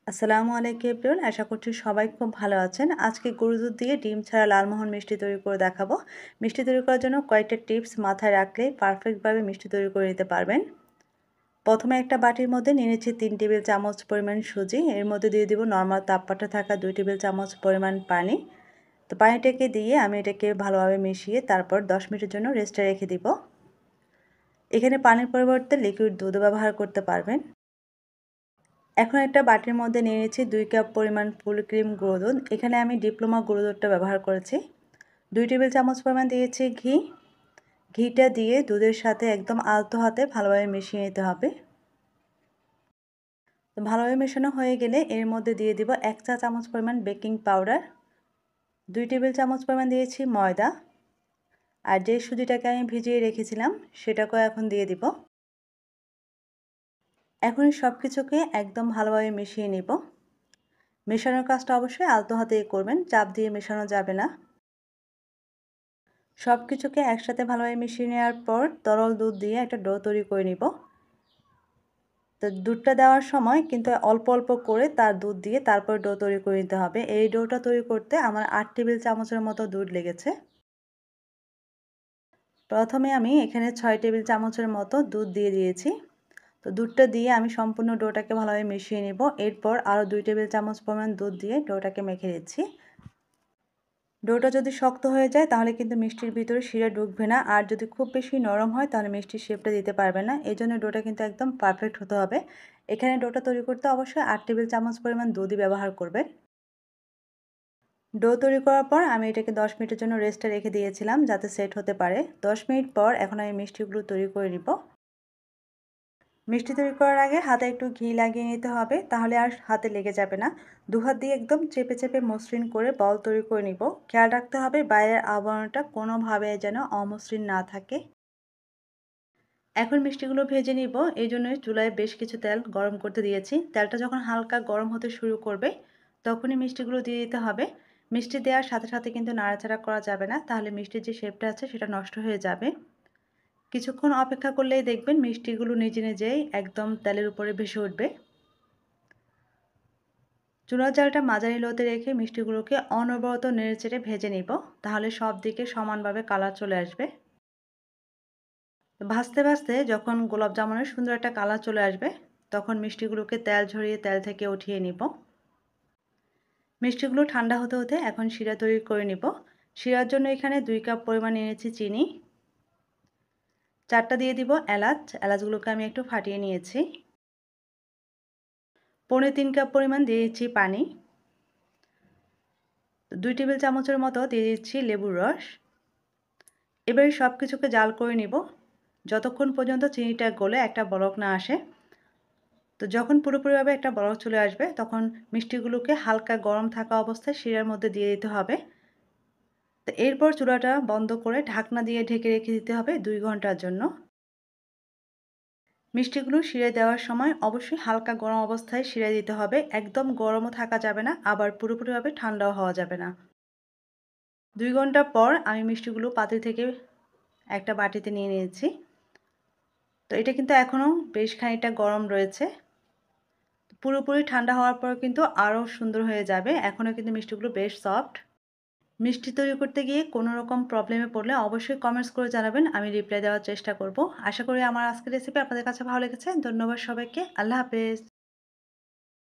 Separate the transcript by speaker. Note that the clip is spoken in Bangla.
Speaker 1: আসসালামু আলাইকুম এভরিওয়ান, আশা করছি সবাই খুব ভালো আছেন। আজকে গরুর দুধ দিয়ে ডিম ছাড়া লালমোহন মিষ্টি তৈরি করে দেখাবো। মিষ্টি তৈরি করার জন্য কয়েকটা টিপস মাথায় রাখলে পারফেক্টভাবে মিষ্টি তৈরি করে নিতে পারবেন। প্রথমে একটা বাটির মধ্যে নিয়ে নিচ্ছি 3 টেবিল চামচ পরিমাণ সুজি। এর মধ্যে দিয়ে দিব নর্মাল তাপমাত্রা থাকা 2 টেবিল চামচ পরিমাণ পানি। তো পানিটাকে দিয়ে আমি এটাকে ভালোভাবে মিশিয়ে তারপর 10 মিনিটের জন্য রেস্টে রেখে দিব। এখানে পানির পরিবর্তে লিকুইড দুধও ব্যবহার করতে পারবেন। এখন একটা বাটির মধ্যে নিয়ে নিচ্ছি 2 কাপ পরিমাণ ফুল ক্রিম গুঁড়ো দুধ। এখানে আমি ডিপ্লোমা গুঁড়ো দুধটা ব্যবহার করেছি। 2 টেবিল চামচ পরিমাণ দিয়েছি ঘি। ঘিটা দিয়ে দুধের সাথে একদম আলতো হাতে ভালোভাবে মিশিয়ে নিতে হবে। তো ভালোভাবে মেশানো হয়ে গেলে এর মধ্যে দিয়ে দিব 1 চা চামচ পরিমাণ বেকিং পাউডার, 2 টেবিল চামচ পরিমাণ দিয়েছি ময়দা, আর যে সুজিটাকে আমি ভিজিয়ে রেখেছিলাম সেটাকেও এখন দিয়ে দিব। এখন সব কিছুকে একদম ভালোভাবে মিশিয়ে নিব। মেশানোর কাজটা অবশ্যই আলতো হাতেই করবেন, চাপ দিয়ে মেশানো যাবে না। সব কিছুকে একসাথে ভালোভাবে মিশিয়ে নেওয়ার পর তরল দুধ দিয়ে একটা ডো তৈরি করে নিব। তো দুধটা দেওয়ার সময় কিন্তু অল্প অল্প করে তার দুধ দিয়ে তারপর ডো তৈরি করে নিতে হবে। এই ডোটা তৈরি করতে আমার 8 টেবিল চামচের মতো দুধ লেগেছে। প্রথমে আমি এখানে 6 টেবিল চামচের মতো দুধ দিয়ে দিয়েছি। তো দুধটা দিয়ে আমি সম্পূর্ণ ডোটাকে ভালোভাবে মিশিয়ে নেব। এরপর আরও 2 টেবিল চামচ পরিমাণ দুধ দিয়ে ডোটাকে মেখে দিচ্ছি। ডোটা যদি শক্ত হয়ে যায় তাহলে কিন্তু মিষ্টির ভিতরে শিরা ঢুকবে না, আর যদি খুব বেশি নরম হয় তাহলে মিষ্টির শেপটা দিতে পারবে না। এই জন্য ডোটা কিন্তু একদম পারফেক্ট হতে হবে। এখানে ডোটা তৈরি করতে অবশ্যই 8 টেবিল চামচ পরিমাণ দুধই ব্যবহার করবেন। ডো তৈরি করার পর আমি এটাকে 10 মিনিটের জন্য রেস্টে রেখে দিয়েছিলাম যাতে সেট হতে পারে। 10 মিনিট পর এখন আমি মিষ্টিগুলো তৈরি করে নিব। মিষ্টি তৈরি করার আগে হাতে একটু ঘি লাগিয়ে নিতে হবে, তাহলে আর হাতে লেগে যাবে না। দুহাত দিয়ে একদম চেপে চেপে মসৃণ করে বল তৈরি করে নিব। খেয়াল রাখতে হবে বাইরের আবরণটা কোনোভাবে যেন অমসৃণ না থাকে। এখন মিষ্টিগুলো ভেজে নিব, এই জন্যই চুলায় বেশ কিছু তেল গরম করতে দিয়েছি। তেলটা যখন হালকা গরম হতে শুরু করবে তখনই মিষ্টিগুলো দিয়ে দিতে হবে। মিষ্টি দেওয়ার সাথে সাথে কিন্তু নাড়াচাড়া করা যাবে না, তাহলে মিষ্টির যে শেপটা আছে সেটা নষ্ট হয়ে যাবে। কিছুক্ষণ অপেক্ষা করলেই দেখবেন মিষ্টিগুলো নিজে নিজেই একদম তেলের উপরে ভেসে উঠবে। চুলার জালটা মাঝারি লোতে রেখে মিষ্টিগুলোকে অনবরত নেড়েচেড়ে ভেজে নিব, তাহলে সব দিকে সমানভাবে কালার চলে আসবে। ভাজতে ভাজতে যখন গোলাপ জামুনের সুন্দর একটা কালার চলে আসবে তখন মিষ্টিগুলোকে তেল ঝরিয়ে তেল থেকে উঠিয়ে নিব। মিষ্টিগুলো ঠান্ডা হতে হতে এখন শিরা তৈরি করে নিব। শিরার জন্য এখানে 2 কাপ পরিমাণ নিয়েছি চিনি, 4টা দিয়ে দিব এলাচ। এলাচগুলোকে আমি একটু ফাটিয়ে নিয়েছি। 3.25 কাপ পরিমাণ দিয়ে দিচ্ছি পানি। 2 টেবিল চামচের মতো দিয়ে দিচ্ছি লেবুর রস। এবারে সব কিছুকে জাল করে নিব যতক্ষণ পর্যন্ত চিনিটা গলে একটা বলক না আসে। তো যখন পুরোপুরিভাবে একটা বলক চলে আসবে তখন মিষ্টিগুলোকে হালকা গরম থাকা অবস্থায় শিরার মধ্যে দিয়ে দিতে হবে। তো এরপর চুলাটা বন্ধ করে ঢাকনা দিয়ে ঢেকে রেখে দিতে হবে 2 ঘন্টার জন্য। মিষ্টিগুলো শিরায় দেওয়ার সময় অবশ্যই হালকা গরম অবস্থায় শিরায় দিতে হবে, একদম গরমও থাকা যাবে না, আবার পুরোপুরিভাবে ঠান্ডাও হওয়া যাবে না। 2 ঘন্টা পর আমি মিষ্টিগুলো পাত্র থেকে একটা বাটিতে নিয়ে নিয়েছি। তো এটা কিন্তু এখনও বেশ খানিকটা গরম রয়েছে। পুরোপুরি ঠান্ডা হওয়ার পর কিন্তু আরও সুন্দর হয়ে যাবে। এখনও কিন্তু মিষ্টিগুলো বেশ সফট। মিষ্টি তৈরি করতে গিয়ে কোনো রকম প্রবলেমে পড়লে অবশ্যই কমেন্টস করে জানাবেন, আমি রিপ্লাই দেওয়ার চেষ্টা করব। আশা করি আমার আজকের রেসিপি আপনাদের কাছে ভালো লেগেছে। ধন্যবাদ সবাইকে। আল্লাহ হাফেজ।